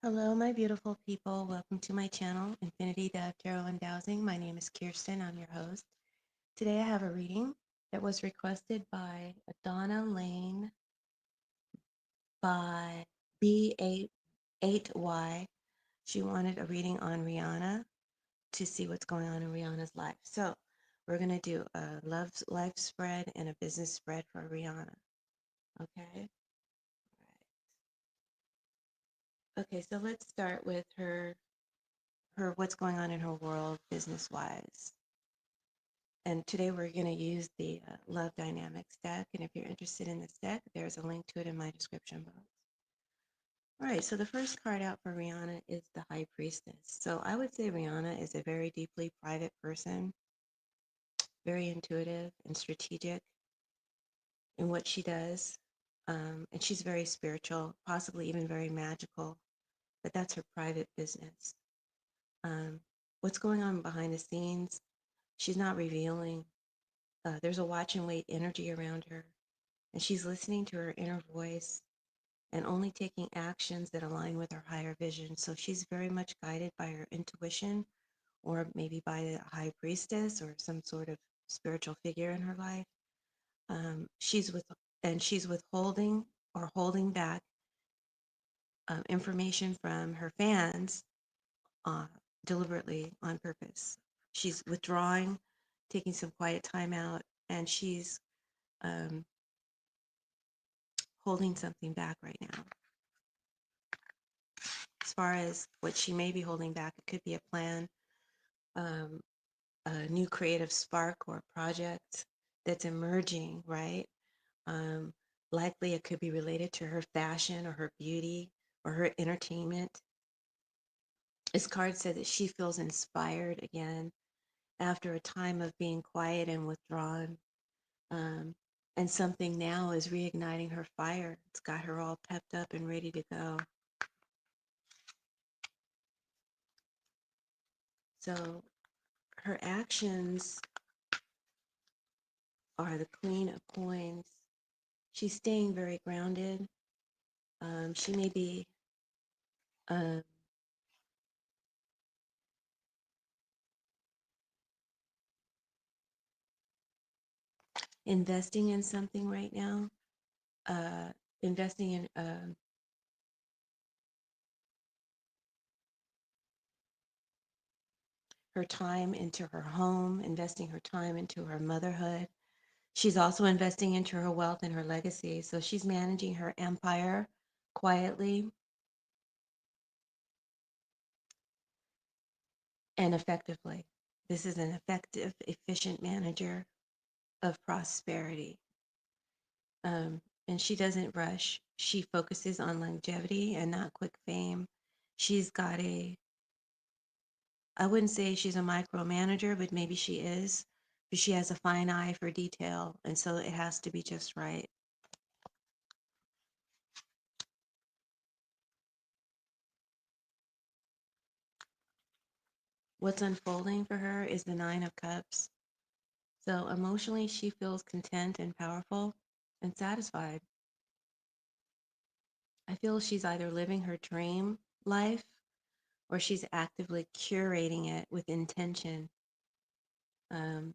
Hello, my beautiful people. Welcome to my channel, Infinity Dove Tarot and Dowsing. My name is Kirsten. I'm your host. Today I have a reading that was requested by Donna Lane by B88Y. She wanted a reading on Rihanna to see what's going on in Rihanna's life. So we're going to do a love life spread and a business spread for Rihanna. Okay? Okay, so let's start with her what's going on in her world business wise. And today we're going to use the Love Dynamics deck. And if you're interested in this deck, there's a link to it in my description box. All right, so the first card out for Rihanna is the High Priestess. So I would say Rihanna is a very deeply private person, very intuitive and strategic in what she does. And she's very spiritual, possibly even very magical, but that's her private business. Um, what's going on behind the scenes, she's not revealing. There's a watch and wait energy around her, and she's listening to her inner voice and only taking actions that align with her higher vision. So she's very much guided by her intuition or maybe by the high priestess or some sort of spiritual figure in her life. She's with and she's withholding or holding back information from her fans uh, deliberately on purpose. She's withdrawing, taking some quiet time out, and she's um, holding something back right now. As far as what she may be holding back, it could be a plan, um, a new creative spark or project that's emerging, right? Um, Likely it could be related to her fashion or her beauty or her entertainment. This card said that she feels inspired again after a time of being quiet and withdrawn. Um, and something now is reigniting her fire. It's got her all pepped up and ready to go. So her actions are the Queen of Coins. She's staying very grounded. She may be um, investing in something right now, investing in her time into her home, investing her time into her motherhood. She's also investing into her wealth and her legacy. So she's managing her empire quietly and effectively. This is an effective, efficient manager of prosperity. And she doesn't rush. She focuses on longevity and not quick fame. She's got I wouldn't say she's a micromanager, but maybe she is. But she has a fine eye for detail. And so it has to be just right. What's unfolding for her is the Nine of Cups. So emotionally, she feels content and powerful and satisfied. I feel she's either living her dream life or she's actively curating it with intention. Um,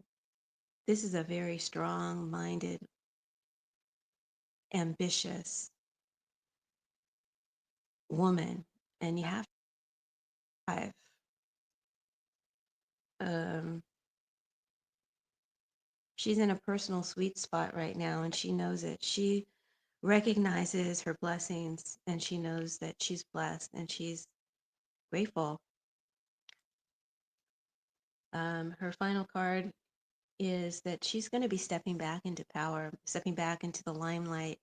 this is a very strong minded, ambitious woman, and you have to have, um, she's in a personal sweet spot right now, and she knows it. She recognizes her blessings, and she knows that she's blessed, and she's grateful. Her final card is that she's going to be stepping back into power, stepping back into the limelight,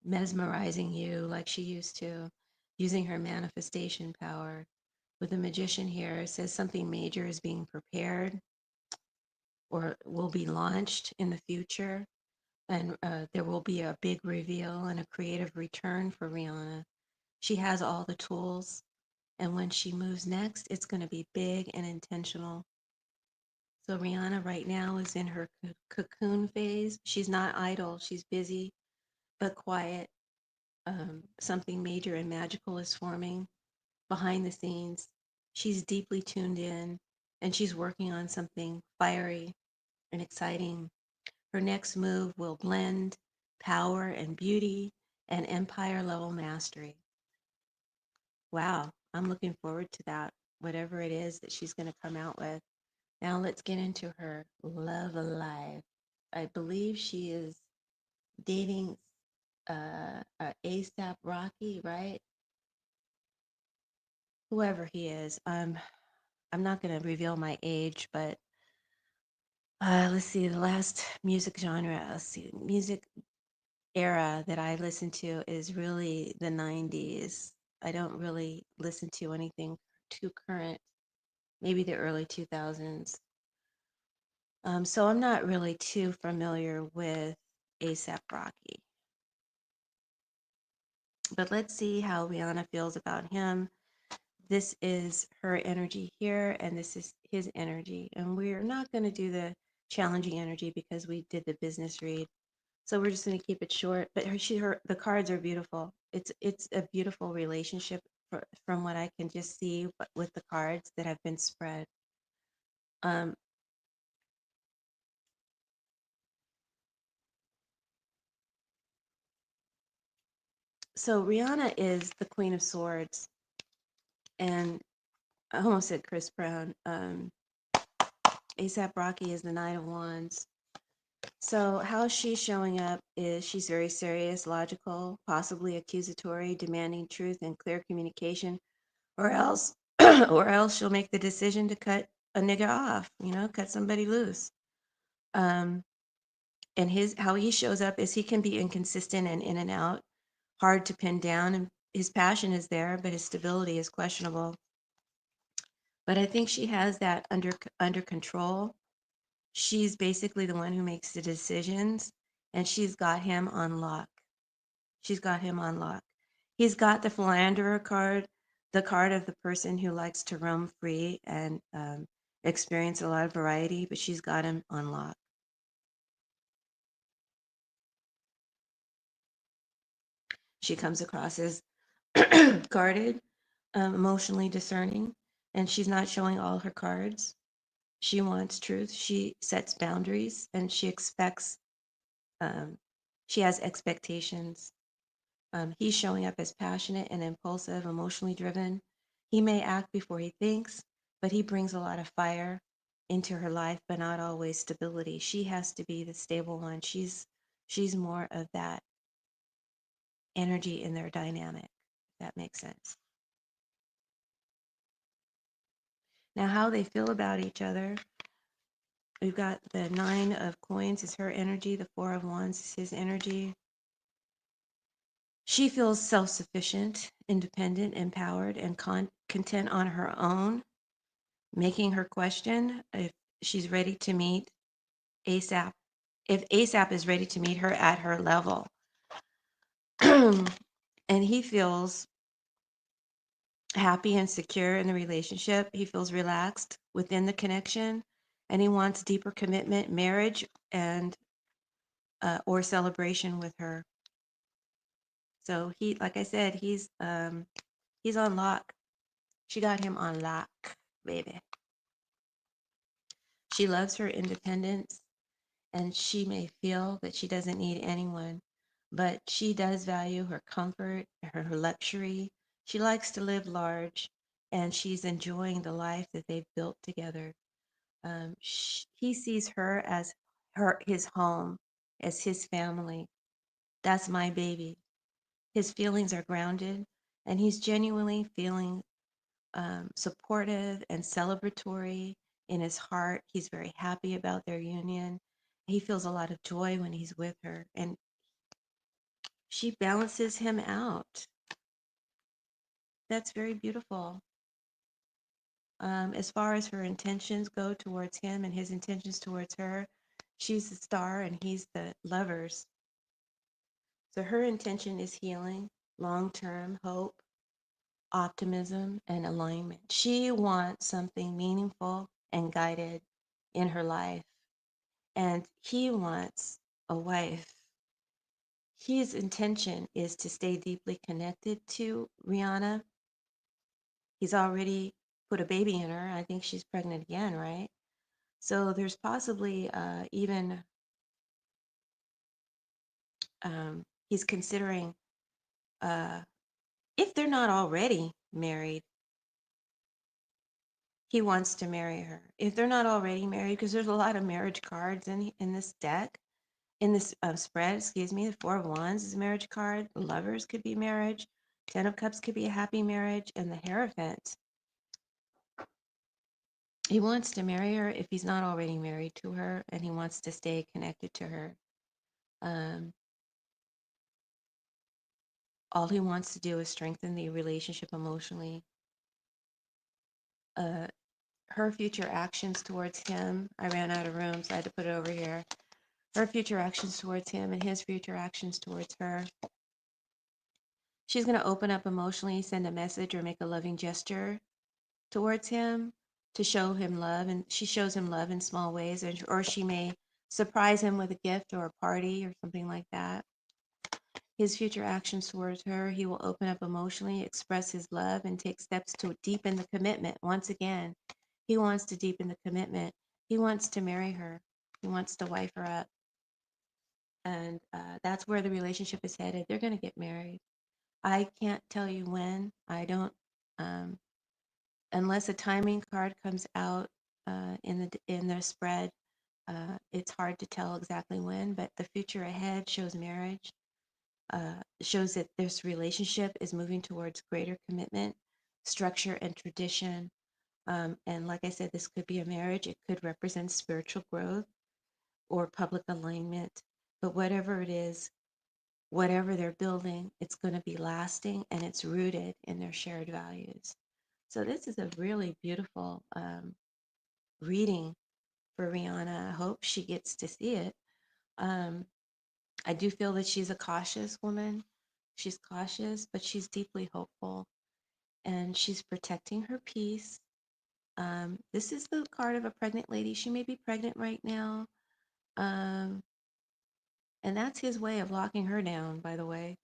mesmerizing you like she used to, using her manifestation power. With the magician here, it says something major is being prepared or will be launched in the future. And there will be a big reveal and a creative return for Rihanna. She has all the tools. And when she moves next, it's going to be big and intentional. So Rihanna right now is in her cocoon phase. She's not idle. She's busy, but quiet. Something major and magical is forming behind the scenes. She's deeply tuned in and she's working on something fiery and exciting. Her next move will blend power and beauty and empire level mastery. Wow, I'm looking forward to that, whatever it is that she's going to come out with. Now let's get into her love life. I believe she is dating ASAP Rocky, right? Whoever he is. I'm not going to reveal my age, but let's see, the last music genre, let's see, music era that I listen to is really the 90s. I don't really listen to anything too current, maybe the early 2000s. So I'm not really too familiar with ASAP Rocky. But let's see how Rihanna feels about him. This is her energy here, and this is his energy. And we're not going to do the challenging energy because we did the business read. So we're just going to keep it short. But the cards are beautiful. It's a beautiful relationship from what I can just see with the cards that have been spread. Um, so Rihanna is the Queen of Swords, and I almost said Chris Brown. ASAP Rocky is the Knight of Wands. So how she's showing up is she's very serious, logical, possibly accusatory, demanding truth and clear communication, or else or else she'll make the decision to cut a nigga off, cut somebody loose. Um, and his how he shows up is he can be inconsistent and in and out, hard to pin down, and his passion is there, but his stability is questionable. But I think she has that under control. She's basically the one who makes the decisions, and she's got him on lock. She's got him on lock. He's got the philanderer card, the card of the person who likes to roam free and experience a lot of variety, but she's got him on lock. She comes across as guarded, emotionally discerning, and she's not showing all her cards. She wants truth. She sets boundaries, and um, she has expectations. He's showing up as passionate and impulsive, emotionally driven. He may act before he thinks, but he brings a lot of fire into her life, but not always stability. She has to be the stable one. She's more of that energy in their dynamic, if that makes sense. Now, how they feel about each other. We've got the Nine of Coins is her energy, the Four of Wands is his energy. She feels self sufficient, independent, empowered, and content on her own, making her question if she's ready to meet ASAP, if ASAP is ready to meet her at her level. And he feels happy and secure in the relationship. He feels relaxed within the connection, and he wants deeper commitment, marriage, and or celebration with her. So he, like I said, he's on lock. She got him on lock, baby. She loves her independence, and she may feel that she doesn't need anyone, but she does value her comfort, her luxury. She likes to live large, and she's enjoying the life that they've built together. He sees her as his home, as his family. That's my baby. His feelings are grounded, and he's genuinely feeling supportive and celebratory in his heart. He's very happy about their union. He feels a lot of joy when he's with her, and she balances him out. That's very beautiful. As far as her intentions go towards him and his intentions towards her, she's the star and he's the lovers. So her intention is healing, long term hope, optimism, and alignment. She wants something meaningful and guided in her life. And he wants a wife. his intention is to stay deeply connected to Rihanna. He's already put a baby in her. I think she's pregnant again, right? So there's possibly even he's considering uh, if they're not already married, he wants to marry her. If they're not already married, because there's a lot of marriage cards in this deck, in this spread, excuse me. The Four of Wands is a marriage card. Lovers could be marriage. Ten of Cups could be a happy marriage, and the Hierophant. He wants to marry her if he's not already married to her, and he wants to stay connected to her. Um, all he wants to do is strengthen the relationship emotionally. Uh, her future actions towards him, I ran out of room, so I had to put it over here. Her future actions towards him and his future actions towards her. She's going to open up emotionally, send a message, or make a loving gesture towards him to show him love. And she shows him love in small ways, or she may surprise him with a gift or a party or something like that. His future actions towards her, he will open up emotionally, express his love, and take steps to deepen the commitment. Once again, he wants to deepen the commitment. He wants to marry her. He wants to wife her up. And that's where the relationship is headed. They're going to get married. I can't tell you when. I don't, um, unless a timing card comes out in the spread. It's hard to tell exactly when, but the future ahead shows marriage. Shows that this relationship is moving towards greater commitment, structure, and tradition. And like I said, this could be a marriage. It could represent spiritual growth or public alignment. But whatever it is, whatever they're building, it's going to be lasting and it's rooted in their shared values. So this is a really beautiful reading for Rihanna. I hope she gets to see it. Um, I do feel that she's a cautious woman. She's cautious, but she's deeply hopeful and she's protecting her peace. This is the card of a pregnant lady. She may be pregnant right now. Um, and that's his way of locking her down, by the way.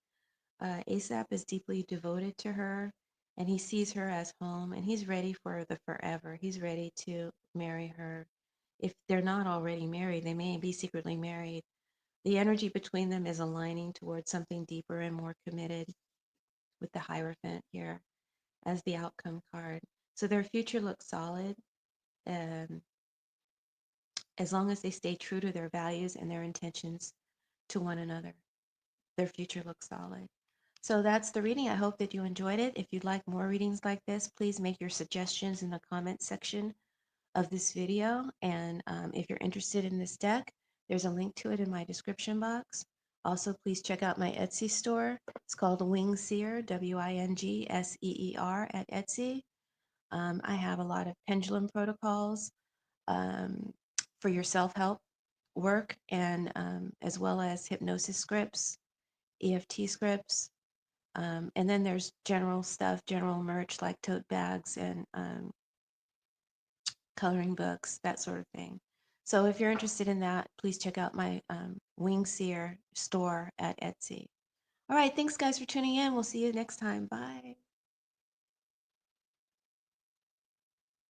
ASAP is deeply devoted to her and he sees her as home and he's ready for the forever. He's ready to marry her. If they're not already married, they may be secretly married. The energy between them is aligning towards something deeper and more committed with the Hierophant here as the outcome card. So their future looks solid, um, as long as they stay true to their values and their intentions to one another. Their future looks solid. So that's the reading. I hope that you enjoyed it. If you'd like more readings like this, please make your suggestions in the comment section of this video. And if you're interested in this deck, there's a link to it in my description box. Also, please check out my Etsy store. It's called Wingseer, Wingseer at Etsy. I have a lot of pendulum protocols um, for your self-help work and as well as hypnosis scripts, EFT scripts, and then there's general stuff, general merch like tote bags and coloring books, that sort of thing. So if you're interested in that, please check out my Wingseer store at Etsy. All right, thanks guys for tuning in. We'll see you next time. Bye.